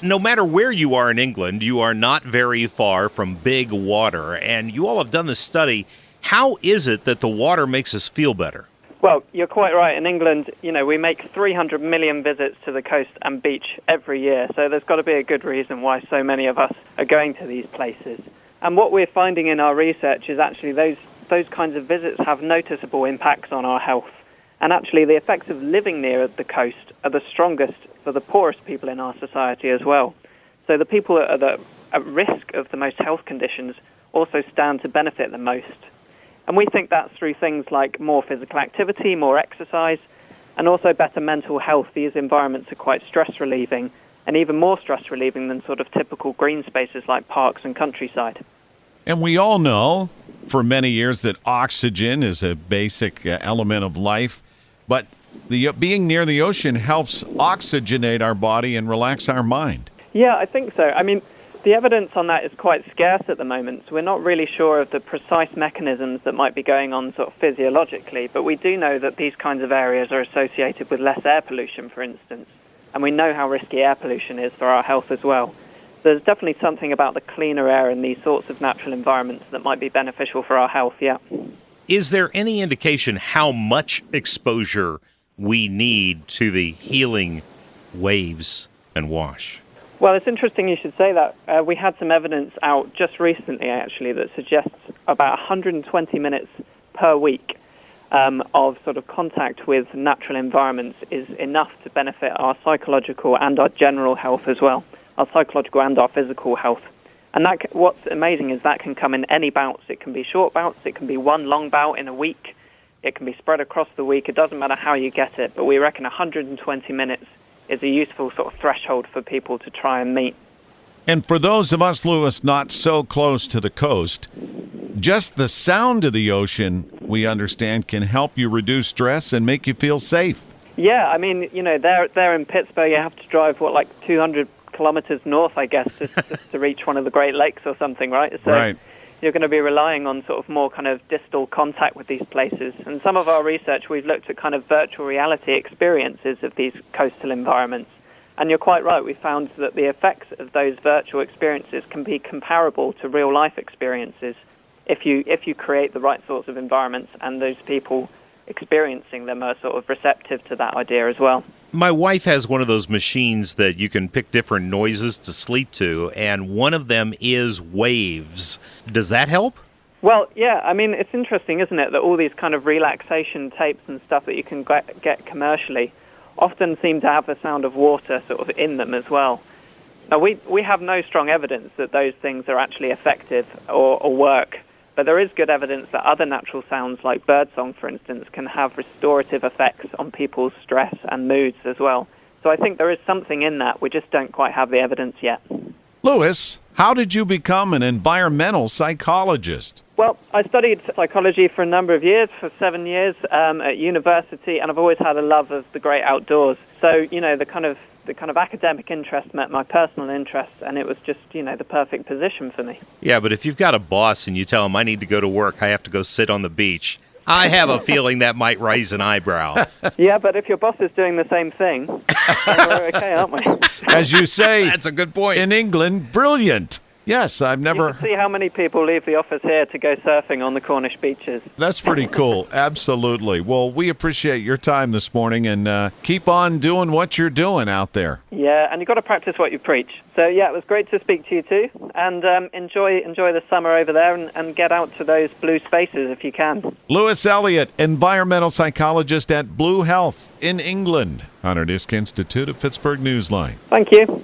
no matter where you are in England, you are not very far from big water, and you all have done this study. How is it that the water makes us feel better? Well, you're quite right. In England, we make 300 million visits to the coast and beach every year, so there's got to be a good reason why so many of us are going to these places. And what we're finding in our research is actually those kinds of visits have noticeable impacts on our health. And actually, the effects of living near the coast are the strongest for the poorest people in our society as well. So the people that are at risk of the most health conditions also stand to benefit the most. And we think that's through things like more physical activity, more exercise, and also better mental health. These environments are quite stress-relieving, and even more stress-relieving than sort of typical green spaces like parks and countryside. And we all know for many years that oxygen is a basic element of life, but being near the ocean helps oxygenate our body and relax our mind. Yeah, I think so. I mean, the evidence on that is quite scarce at the moment, so we're not really sure of the precise mechanisms that might be going on sort of physiologically, but we do know that these kinds of areas are associated with less air pollution, for instance, and we know how risky air pollution is for our health as well. There's definitely something about the cleaner air in these sorts of natural environments that might be beneficial for our health, yeah. Is there any indication how much exposure we need to the healing waves and wash? Well, it's interesting you should say that. We had some evidence out just recently, actually, that suggests about 120 minutes per week of sort of contact with natural environments is enough to benefit our psychological and our general health as well, our psychological and our physical health. And what's amazing is that can come in any bouts. It can be short bouts, it can be one long bout in a week, it can be spread across the week. It doesn't matter how you get it, but we reckon 120 minutes is a useful sort of threshold for people to try and meet. And for those of us, Lewis, not so close to the coast, just the sound of the ocean, we understand, can help you reduce stress and make you feel safe. Yeah, I mean, there in Pittsburgh, you have to drive, 200 kilometers north, I guess, just to reach one of the Great Lakes or something, right? So right. You're going to be relying on sort of more kind of distal contact with these places. And some of our research, we've looked at kind of virtual reality experiences of these coastal environments. And you're quite right, we found that the effects of those virtual experiences can be comparable to real-life experiences if you create the right sorts of environments and those people experiencing them are sort of receptive to that idea as well. My wife has one of those machines that you can pick different noises to sleep to, and one of them is waves. Does that help? Well, yeah, I mean, it's interesting, isn't it, that all these kind of relaxation tapes and stuff that you can get commercially often seem to have the sound of water sort of in them as well. Now, we have no strong evidence that those things are actually effective or work, but there is good evidence that other natural sounds, like birdsong, for instance, can have restorative effects on people's stress and moods as well. So I think there is something in that. We just don't quite have the evidence yet. Lewis, how did you become an environmental psychologist? Well, I studied psychology for a number of years, for 7 years at university, and I've always had a love of the great outdoors. So, the kind of academic interest met my personal interests, and it was just, the perfect position for me. Yeah, but if you've got a boss and you tell him, I need to go to work, I have to go sit on the beach, I have a feeling that might raise an eyebrow. Yeah, but if your boss is doing the same thing, then we're okay, aren't we? As you say, that's a good point. In England, brilliant. Yes, I've never... You can see how many people leave the office here to go surfing on the Cornish beaches. That's pretty cool. Absolutely. Well, we appreciate your time this morning, and keep on doing what you're doing out there. Yeah, and you've got to practice what you preach. So, yeah, it was great to speak to you too, and enjoy the summer over there and get out to those blue spaces if you can. Lewis Elliott, environmental psychologist at BlueHealth in England, Hunter Disk Institute of Pittsburgh Newsline. Thank you.